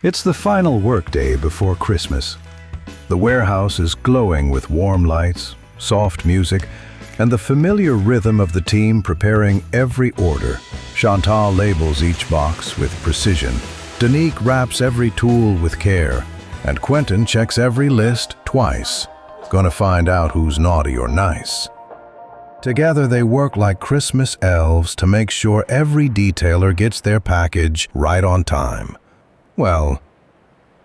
It's the final workday before Christmas. The warehouse is glowing with warm lights, soft music, and the familiar rhythm of the team preparing every order. Chantal labels each box with precision. Danique wraps every tool with care, and Quinten checks every list twice. Gonna find out who's naughty or nice. Together they work like Christmas elves to make sure every detailer gets their package right on time. Well,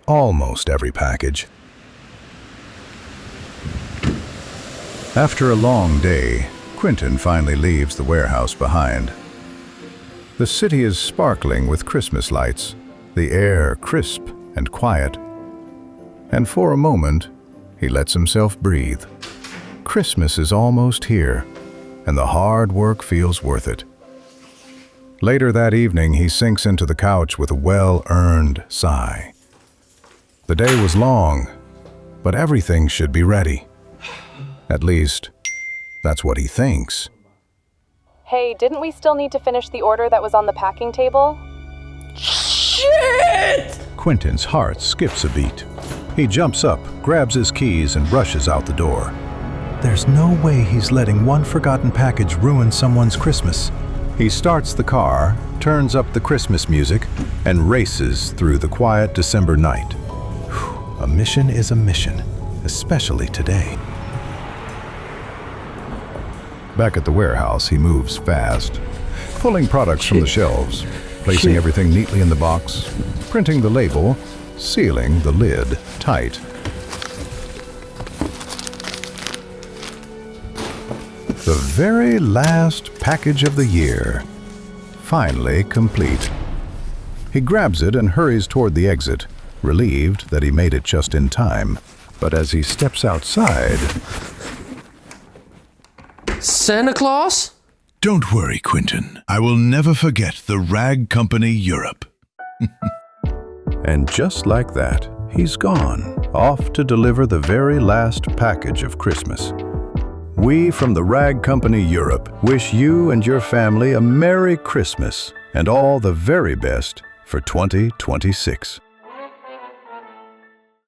almost every package. After a long day, Quinten finally leaves the warehouse behind. The city is sparkling with Christmas lights, the air crisp and quiet. And for a moment, he lets himself breathe. Christmas is almost here, and the hard work feels worth it. Later that evening, he sinks into the couch with a well-earned sigh. The day was long, but everything should be ready. At least, that's what he thinks. Hey, didn't we still need to finish the order that was on the packing table? Shit! Quinten's heart skips a beat. He jumps up, grabs his keys, and rushes out the door. There's no way he's letting one forgotten package ruin someone's Christmas. He starts the car, turns up the Christmas music, and races through the quiet December night. A mission is a mission, especially today. Back at the warehouse, he moves fast, pulling products from the shelves, placing everything neatly in the box, printing the label, sealing the lid tight. The very last package of the year, finally complete. He grabs it and hurries toward the exit, relieved that he made it just in time. But as he steps outside... Santa Claus? Don't worry, Quinten. I will never forget the Rag Company Europe. And just like that, he's gone, off to deliver the very last package of Christmas. We from the Rag Company Europe wish you and your family a Merry Christmas and all the very best for 2026.